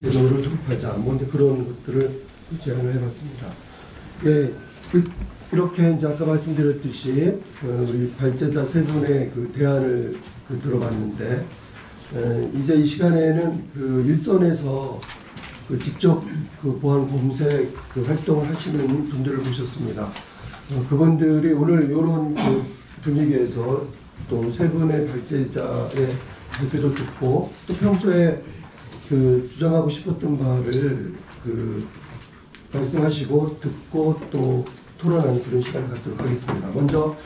제도를 도입하자, 뭐 그런 것들을 제안을 해봤습니다. 예, 이렇게 이제 아까 말씀드렸듯이 우리 발제자 세 분의 그 대안을 들어봤는데, 이제 이 시간에는 그 일선에서 직접 보안 검색 활동을 하시는 분들을 모셨습니다. 그분들이 오늘 이런 분위기에서 또 세 분의 발제자의 발표도 듣고, 또 평소에 주장하고 싶었던 바를 말씀하시고 듣고 또 토론하는 그런 시간을 갖도록 하겠습니다. 먼저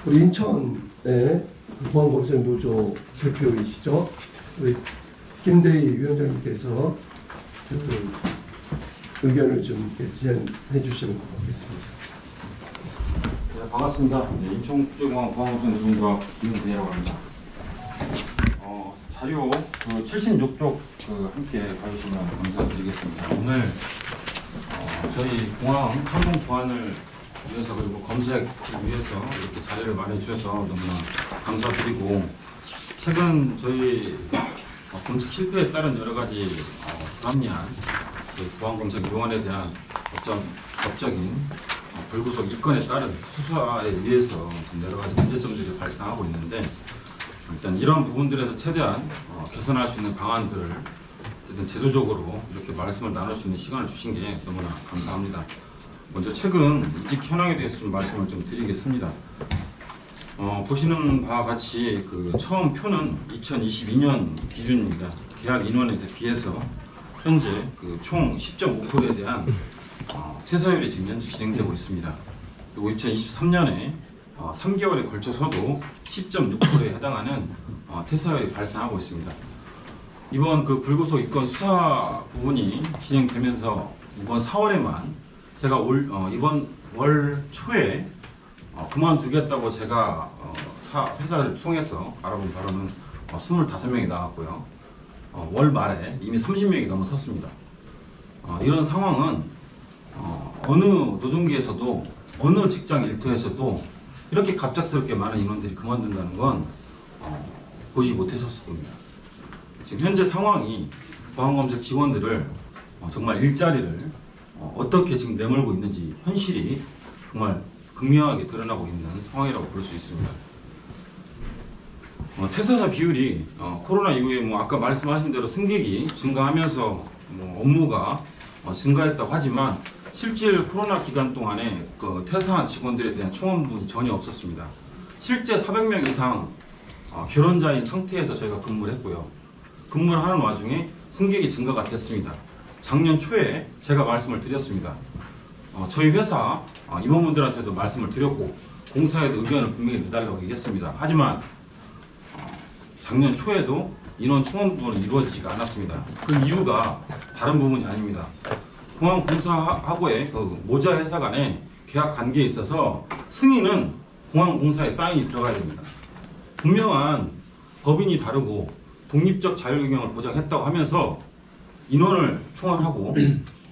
우리 인천의 보안검색 노조 대표이시죠, 우리 김대희 위원장님께서 의견을 좀 제안해 주시면 고맙겠습니다. 네, 반갑습니다. 네, 인천국제공항 보안검색 노조과 김대희라고 합니다. 자료 76쪽 함께 봐주시면 감사드리겠습니다. 오늘 저희 공항 항공 보안을 위해서, 그리고 검색을 위해서 이렇게 자료를 많이 주셔서 너무나 감사드리고, 최근 저희 검색 실패에 따른 여러 가지 불합리한 보안 검색 요원에 대한 법적인 불구속 입건에 따른 수사에 의해서 여러 가지 문제점들이 발생하고 있는데, 일단 이런 부분들에서 최대한 개선할 수 있는 방안들을 어쨌든 제도적으로 이렇게 말씀을 나눌 수 있는 시간을 주신 게 너무나 감사합니다. 먼저 최근 이직 현황에 대해서 좀 말씀을 좀 드리겠습니다. 보시는 바와 같이 처음 표는 2022년 기준입니다. 계약 인원에 비해서 현재 총 10.5%에 대한 퇴사율이 지금 현재 진행되고 있습니다. 그리고 2023년에 3개월에 걸쳐서도 10.6%에 해당하는 퇴사율이 발생하고 있습니다. 이번 불구속 입건 수사 부분이 진행되면서 이번 4월에만 제가 이번 월 초에 그만두겠다고 제가 회사를 통해서 알아본 바로는 25명이 나왔고요. 월 말에 이미 30명이 넘어섰습니다. 이런 상황은 어느 노동계에서도, 어느 직장 일터에서도 이렇게 갑작스럽게 많은 인원들이 그만둔다는 건 보지 못했었을 겁니다. 지금 현재 상황이 보안검색 직원들을 정말 일자리를 어떻게 지금 내몰고 있는지 현실이 정말 극명하게 드러나고 있는 상황이라고 볼 수 있습니다. 퇴사자 비율이 코로나 이후에 아까 말씀하신 대로 승객이 증가하면서 업무가 증가했다고 하지만, 실질 코로나 기간 동안에 퇴사한 직원들에 대한 충원분이 전혀 없었습니다. 실제 400명 이상 결혼자인 상태에서 저희가 근무를 했고요. 근무를 하는 와중에 승객이 증가가 됐습니다. 작년 초에 제가 말씀을 드렸습니다. 저희 회사 임원분들한테도 말씀을 드렸고, 공사에도 의견을 분명히 내달라고 얘기했습니다. 하지만 작년 초에도 인원 충원분은 이루어지지가 않았습니다. 그 이유가 다른 부분이 아닙니다. 공항공사하고의 모자 회사 간의 계약 관계에 있어서 승인은 공항공사에 사인이 들어가야 됩니다. 분명한 법인이 다르고 독립적 자율경영을 보장했다고 하면서 인원을 충원하고,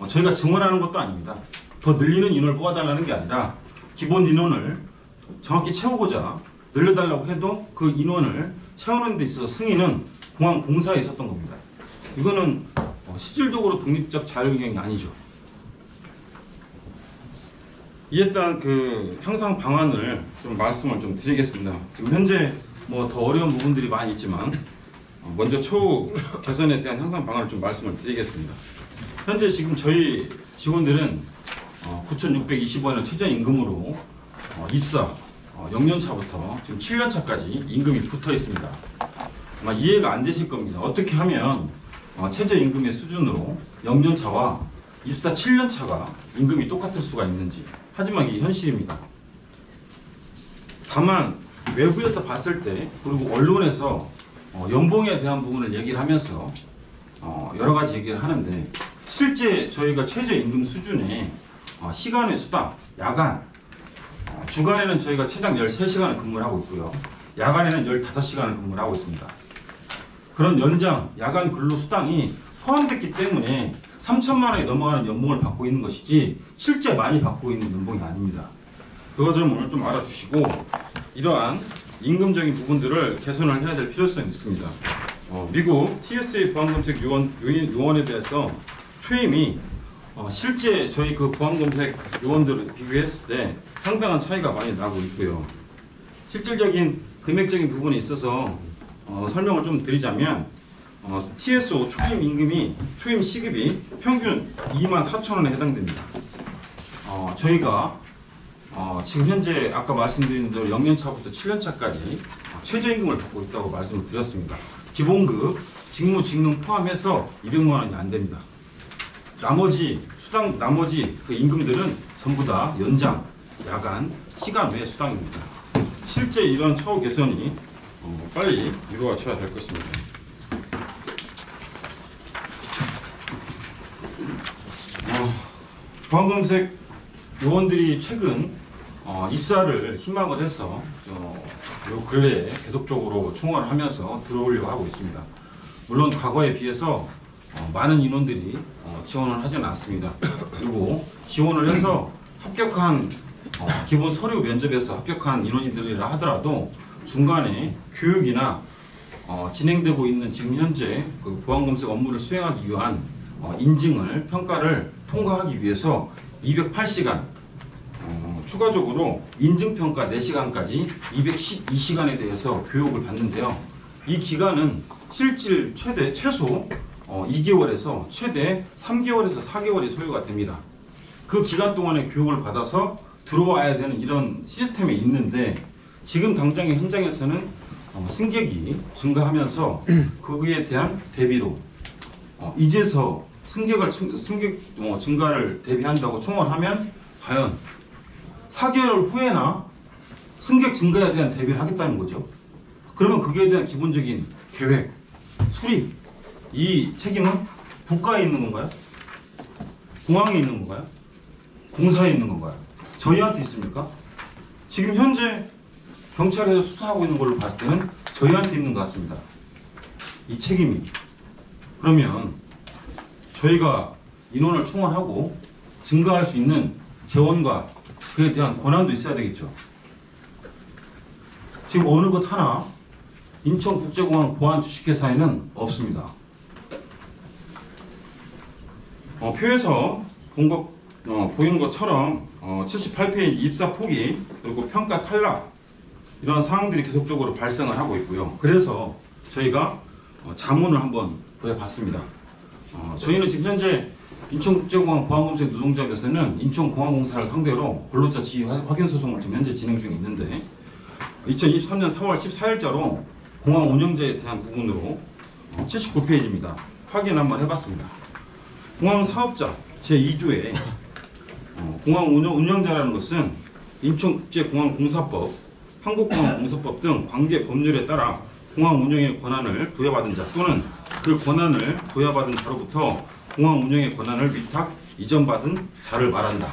저희가 증원하는 것도 아닙니다. 더 늘리는 인원을 뽑아달라는 게 아니라 기본 인원을 정확히 채우고자 늘려달라고 해도 그 인원을 채우는 데 있어서 승인은 공항공사에 있었던 겁니다. 이거는 실질적으로 독립적 자율경영이 아니죠. 이에 따른 향상 방안을 좀 말씀을 좀 드리겠습니다. 지금 현재 더 어려운 부분들이 많이 있지만, 먼저 초우 개선에 대한 향상 방안을 좀 말씀을 드리겠습니다. 현재 지금 저희 직원들은 9,620원을 최저임금으로 입사 0년차부터 지금 7년차까지 임금이 붙어 있습니다. 아마 이해가 안 되실 겁니다. 어떻게 하면 최저임금의 수준으로 0년차와 입사 7년차가 임금이 똑같을 수가 있는지. 하지만 이게 현실입니다. 다만 외부에서 봤을 때, 그리고 언론에서 연봉에 대한 부분을 얘기를 하면서 여러 가지 얘기를 하는데, 실제 저희가 최저임금 수준의 시간의 수당, 야간, 주간에는 저희가 최장 13시간을 근무를 하고 있고요. 야간에는 15시간을 근무를 하고 있습니다. 그런 연장, 야간 근로 수당이 포함됐기 때문에 3천만 원이 넘어가는 연봉을 받고 있는 것이지, 실제 많이 받고 있는 연봉이 아닙니다. 그거 좀 오늘 좀 알아주시고, 이러한 임금적인 부분들을 개선을 해야 될 필요성이 있습니다. 미국 TSA 보안검색 요원에 대해서 초임이 실제 저희 그 보안검색 요원들을 비교했을 때 상당한 차이가 많이 나고 있고요. 실질적인 금액적인 부분에 있어서 설명을 좀 드리자면 TSO 초임 임금이 초임 시급이 평균 24,000원에 해당됩니다. 저희가 지금 현재 아까 말씀드린 대로 0년차부터 7년차까지 최저임금을 받고 있다고 말씀을 드렸습니다. 기본급, 직무, 직능 포함해서 200만 원이 안 됩니다. 나머지 그 임금들은 전부 다 연장, 야간, 시간 외 수당입니다. 실제 이런 처우 개선이 빨리 이루어져야 될 것입니다. 보안검색 요원들이 최근 입사를 희망을 해서 요 근래에 계속적으로 충원을 하면서 들어오려고 하고 있습니다. 물론 과거에 비해서 많은 인원들이 지원을 하지는 않습니다. 그리고 지원을 해서 합격한 기본 서류 면접에서 합격한 인원들이라 하더라도 중간에 교육이나 진행되고 있는 지금 현재 그 보안검색 업무를 수행하기 위한 인증을 평가를 통과하기 위해서 208시간 추가적으로 인증평가 4시간까지 212시간에 대해서 교육을 받는데요. 이 기간은 실질 최소 2개월에서 최대 3개월에서 4개월이 소요가 됩니다. 그 기간 동안에 교육을 받아서 들어와야 되는 이런 시스템이 있는데 지금 당장의 현장에서는 승객이 증가하면서 거기에 대한 대비로 이제서 승객 증가를 대비한다고 충원하면 과연 4개월 후에나 승객 증가에 대한 대비를 하겠다는 거죠. 그러면 거기에 대한 기본적인 계획, 수립, 이 책임은 국가에 있는 건가요? 공항에 있는 건가요? 공사에 있는 건가요? 저희한테 있습니까? 지금 현재 경찰에서 수사하고 있는 걸로 봤을 때는 저희한테 있는 것 같습니다. 이 책임이. 그러면 저희가 인원을 충원하고 증가할 수 있는 재원과 그에 대한 권한도 있어야 되겠죠. 지금 어느 것 하나 인천국제공항 보안 주식회사에는 없습니다. 표에서 보이는 것처럼 78페이지 입사 포기 그리고 평가 탈락 이런 사항들이 계속적으로 발생을 하고 있고요. 그래서 저희가 자문을 한번 구해봤습니다. 저희는 지금 현재 인천국제공항 보안검색 노동조합에서는 인천공항공사를 상대로 근로자 지위 확인 소송을 지금 현재 진행 중에 있는데 2023년 4월 14일자로 공항 운영자에 대한 부분으로 79페이지입니다. 확인 한번 해봤습니다. 공항 사업자 제2조에 공항 운영자라는 것은 인천국제공항공사법, 한국공항공사법 등 관계 법률에 따라 공항 운영의 권한을 부여받은 자 또는 그 권한을 부여받은 자로부터 공항 운영의 권한을 위탁, 이전받은 자를 말한다.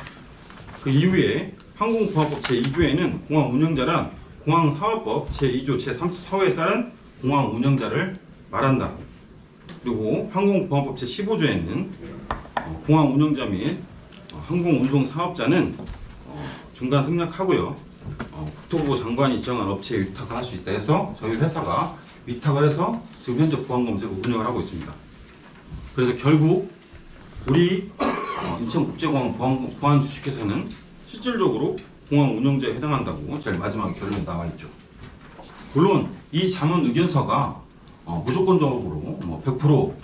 그 이후에 항공보안법 제2조에는 공항 운영자란 공항사업법 제2조 제34호에 따른 공항 운영자를 말한다. 그리고 항공보안법 제15조에는 공항 운영자 및 항공운송 사업자는 중간 생략하고요. 국토부 장관이 지정한 업체에 위탁을 할 수 있다 해서 저희 회사가 위탁을 해서 지금 현재 보안검색을 운영을 하고 있습니다. 그래서 결국 우리 인천국제공항 보안 주식회사는 실질적으로 공항 운영자에 해당한다고 제일 마지막에 결론이 나와 있죠. 물론 이 자문 의견서가 무조건적으로 100%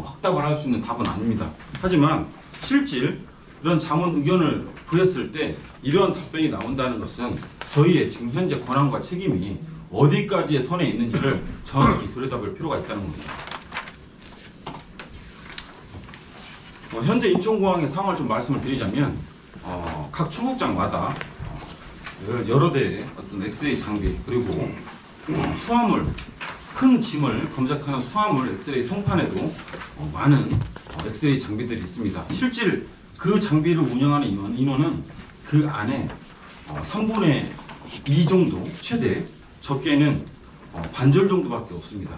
확답을 할 수 있는 답은 아닙니다. 하지만 실질 이런 자문 의견을 구했을 때 이러한 답변이 나온다는 것은 저희의 지금 현재 권한과 책임이 어디까지의 선에 있는지를 정확히 들여다볼 필요가 있다는 겁니다. 현재 인천공항의 상황을 좀 말씀을 드리자면 각 출국장마다 여러 대의 어떤 엑스레이 장비 그리고 수화물 큰 짐을 검색하는 수화물 엑스레이 통판에도 많은 엑스레이 장비들이 있습니다. 실질 그 장비를 운영하는 인원은 그 안에 3분의 2 정도 최대 적게는 반절 정도밖에 없습니다.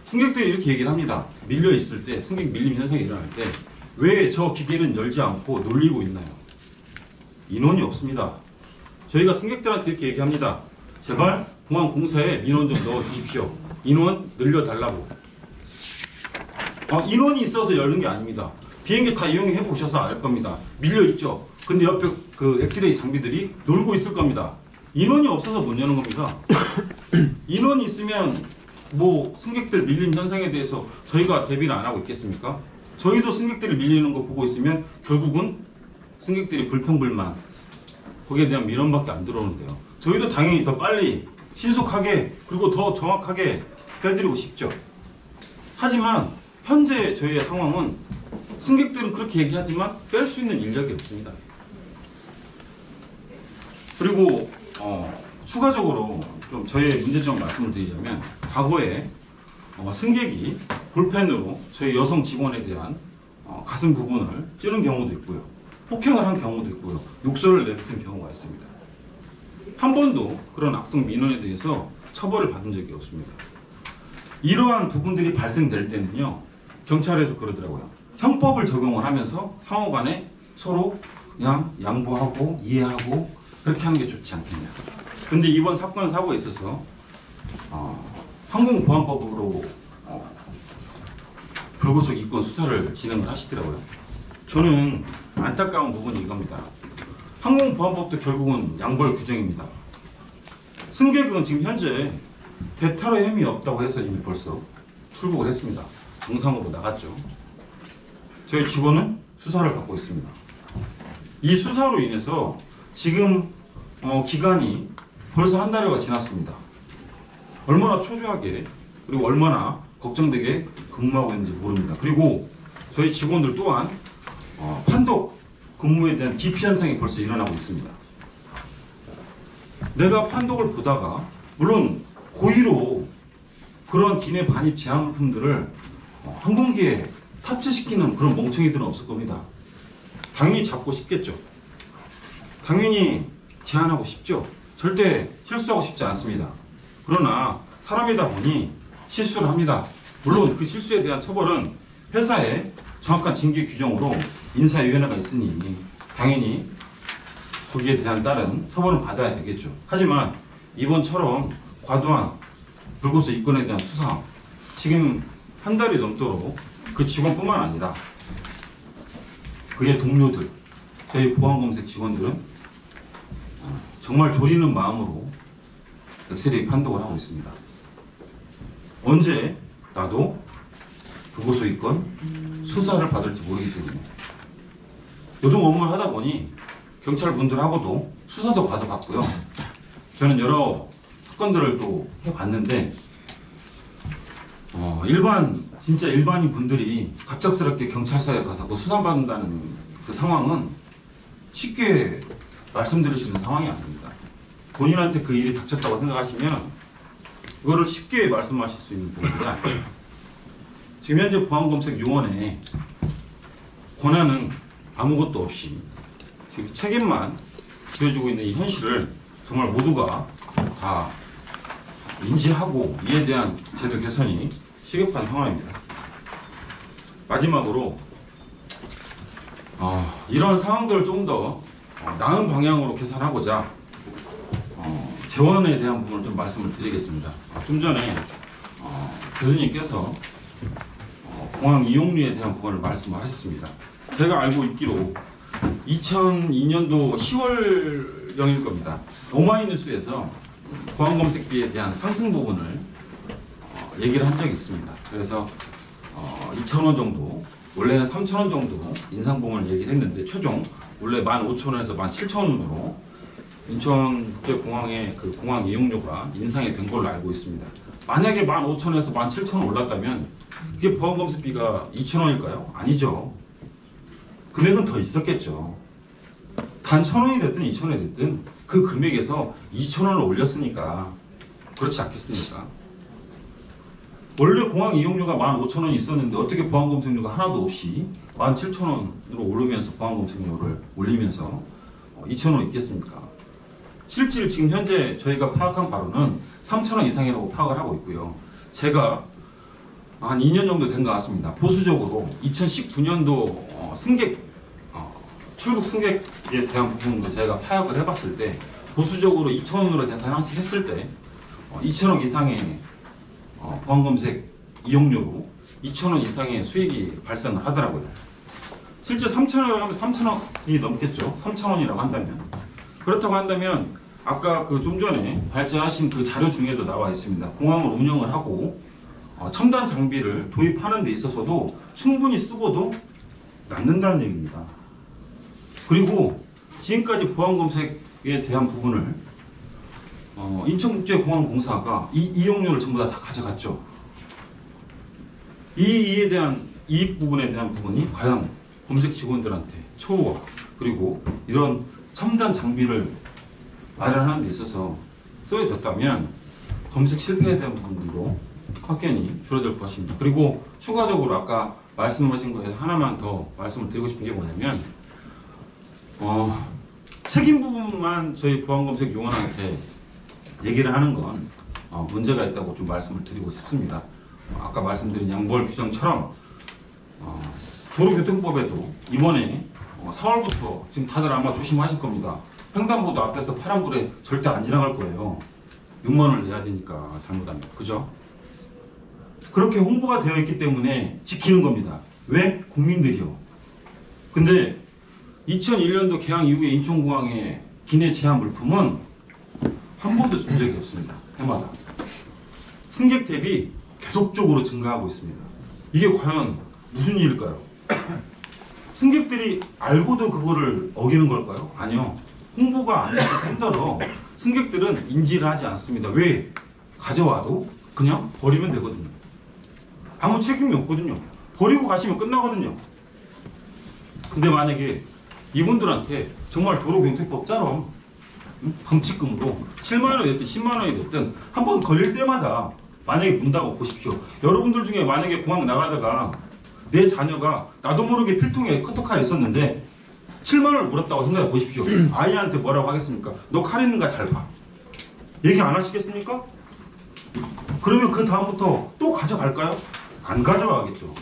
승객들이 이렇게 얘기를 합니다. 밀려 있을 때 승객 밀림 현상이 일어날 때 왜 저 기계는 열지 않고 놀리고 있나요? 인원이 없습니다. 저희가 승객들한테 이렇게 얘기합니다. 제발 공항 공사에 민원 좀 넣어 주십시오. 인원 늘려달라고. 인원이 있어서 열는 게 아닙니다. 비행기 다 이용해 보셔서 알 겁니다. 밀려 있죠. 근데 옆에 그 엑스레이 장비들이 놀고 있을 겁니다. 인원이 없어서 못 여는 겁니다. 인원이 있으면 뭐 승객들 밀림 현상에 대해서 저희가 대비를 안 하고 있겠습니까? 저희도 승객들이 밀리는 거 보고 있으면 결국은 승객들이 불평불만, 거기에 대한 민원밖에 안 들어오는데요. 저희도 당연히 더 빨리 신속하게 그리고 더 정확하게 해드리고 싶죠. 하지만 현재 저희의 상황은 승객들은 그렇게 얘기하지만 뺄 수 있는 인력이 없습니다. 그리고 추가적으로 좀 저희의 문제점 말씀을 드리자면, 과거에 승객이 볼펜으로 저희 여성 직원에 대한 가슴 부분을 찌른 경우도 있고요, 폭행을 한 경우도 있고요, 욕설을 내뱉은 경우가 있습니다. 한 번도 그런 악성 민원에 대해서 처벌을 받은 적이 없습니다. 이러한 부분들이 발생될 때는요, 경찰에서 그러더라고요. 형법을 적용을 하면서 상호 간에 서로 그냥 양보하고 이해하고 그렇게 하는 게 좋지 않겠냐. 근데 이번 사건 사고에 있어서 항공보안법으로 불구속 입건 수사를 진행을 하시더라고요. 저는 안타까운 부분이 이겁니다. 항공보안법도 결국은 양벌 규정입니다. 승객은 지금 현재 대테러 혐의 없다고 해서 이미 벌써 출국을 했습니다. 정상으로 나갔죠. 저희 직원은 수사를 받고 있습니다. 이 수사로 인해서 지금 기간이 벌써 한 달여가 지났습니다. 얼마나 초조하게 그리고 얼마나 걱정되게 근무하고 있는지 모릅니다. 그리고 저희 직원들 또한 판독 근무에 대한 기피 현상이 벌써 일어나고 있습니다. 내가 판독을 보다가 물론 고의로 그런 기내 반입 제한품들을 항공기에 탑재시키는 그런 멍청이들은 없을 겁니다. 당연히 잡고 싶겠죠. 당연히 제한하고 싶죠. 절대 실수하고 싶지 않습니다. 그러나 사람이다 보니 실수를 합니다. 물론 그 실수에 대한 처벌은 회사의 정확한 징계 규정으로 인사위원회가 있으니 당연히 거기에 대한 따른 처벌은 받아야 되겠죠. 하지만 이번처럼 과도한 불구속 입건에 대한 수사, 지금 한 달이 넘도록 그 직원뿐만 아니라 그의 동료들, 저희 보안검색 직원들은 정말 졸이는 마음으로 엑스레이 판독을 하고 있습니다. 언제 나도 불구속 입건 수사를 받을지 모르기 때문에 노동 업무를 하다 보니 경찰분들하고도 수사도 받아봤고요. 저는 여러 사건들을 또 해봤는데 진짜 일반인 분들이 갑작스럽게 경찰서에 가서 그 수사받는다는 그 상황은 쉽게 말씀드릴 수 있는 상황이 아닙니다. 본인한테 그 일이 닥쳤다고 생각하시면 그거를 쉽게 말씀하실 수 있는 부분이 아니에요. 지금 현재 보안검색 요원의 권한은 아무것도 없이 지금 책임만 보여주고 있는 이 현실을 정말 모두가 다 인지하고 이에 대한 제도 개선이 시급한 상황입니다. 마지막으로 이런 상황들을 좀 더 나은 방향으로 개선하고자 재원에 대한 부분을 좀 말씀을 드리겠습니다. 좀 전에 교수님께서 공항 이용료에 대한 부분을 말씀을 하셨습니다. 제가 알고 있기로 2002년도 10월경일 겁니다. 오마이뉴스에서 보안검색비에 대한 상승 부분을 얘기를 한 적이 있습니다. 그래서 2,000원 정도, 원래는 3,000원 정도 인상 부분을 얘기를 했는데 최종 원래 15,000원에서 17,000원으로 인천국제공항의 그 공항 이용료가 인상이 된 걸로 알고 있습니다. 만약에 15,000원에서 17,000원 올랐다면 그게 보안검색비가 2,000원일까요? 아니죠. 금액은 더 있었겠죠. 단 1,000원이 됐든 2,000원이 됐든 그 금액에서 2,000원을 올렸으니까 그렇지 않겠습니까? 원래 공항 이용료가 15,000원이 있었는데 어떻게 보안검색료가 하나도 없이 17,000원으로 오르면서 보안검색료를 올리면서 2,000원 있겠습니까? 실질 지금 현재 저희가 파악한 바로는 3,000원 이상이라고 파악을 하고 있고요. 제가 한 2년 정도 된 것 같습니다. 보수적으로 2019년도 출국 승객에 대한 부분도 제가 파악을 해봤을 때 보수적으로 2,000원으로 계산했을 때 2,000원 이상의 보안검색 이용료로 2,000원 이상의 수익이 발생을 하더라고요. 실제 3,000원이라고 하면 3,000원이 넘겠죠. 3,000원이라고 한다면. 그렇다고 한다면 아까 그 좀 전에 발제하신 그 자료 중에도 나와 있습니다. 공항을 운영을 하고 첨단 장비를 도입하는 데 있어서도 충분히 쓰고도 남는다는 얘기입니다. 그리고 지금까지 보안검색에 대한 부분을 인천국제공항공사가 이 이용료를 전부 다 가져갔죠. 이에 대한 이익 부분에 대한 부분이 과연 검색 직원들한테 처우와 그리고 이런 첨단 장비를 마련하는 데 있어서 쓰여졌다면 검색 실패에 대한 부분도 확연히 줄어들 것입니다. 그리고 추가적으로 아까 말씀하신 거에서 하나만 더 말씀을 드리고 싶은 게 뭐냐면 책임 부분만 저희 보안검색 요원한테 얘기를 하는 건 문제가 있다고 좀 말씀을 드리고 싶습니다. 아까 말씀드린 양벌 규정처럼 도로교통법에도 이번에 4월부터 지금 다들 아마 조심하실 겁니다. 횡단보도 앞에서 파란불에 절대 안 지나갈 거예요. 6만 원을 내야 되니까 잘못하면. 그죠? 그렇게 홍보가 되어 있기 때문에 지키는 겁니다. 왜? 국민들이요. 근데 2001년도 개항 이후에 인천공항의 기내 제한 물품은 한 번도 준 적이 없습니다. 해마다. 승객 대비 계속적으로 증가하고 있습니다. 이게 과연 무슨 일일까요? 승객들이 알고도 그거를 어기는 걸까요? 아니요. 홍보가 안 되기 뿐더러 승객들은 인지를 하지 않습니다. 왜? 가져와도 그냥 버리면 되거든요. 아무 책임이 없거든요. 버리고 가시면 끝나거든요. 근데 만약에 이분들한테 정말 도로교통법처럼 방치금으로 7만 원이 됐든 10만 원이 됐든 한 번 걸릴 때마다 만약에 문다고 보십시오. 여러분들 중에 만약에 공항 나가다가 내 자녀가 나도 모르게 필통에 커터칼이 있었는데 7만 원을 물었다고 생각해 보십시오. 아이한테 뭐라고 하겠습니까? 너 칼 있는가 잘 봐. 얘기 안 하시겠습니까? 그러면 그 다음부터 또 가져갈까요? 안 가져가겠죠.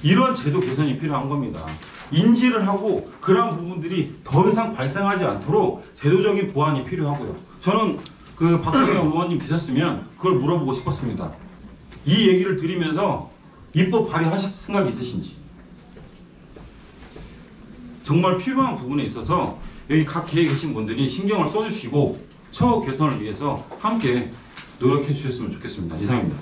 이러한 제도 개선이 필요한 겁니다. 인지를 하고 그러한 부분들이 더 이상 발생하지 않도록 제도적인 보완이 필요하고요. 저는 그 박성현 의원님 계셨으면 그걸 물어보고 싶었습니다. 이 얘기를 드리면서 입법 발의하실 생각이 있으신지. 정말 필요한 부분에 있어서 여기 각 계에 계신 분들이 신경을 써주시고 처우 개선을 위해서 함께 노력해 주셨으면 좋겠습니다. 이상입니다.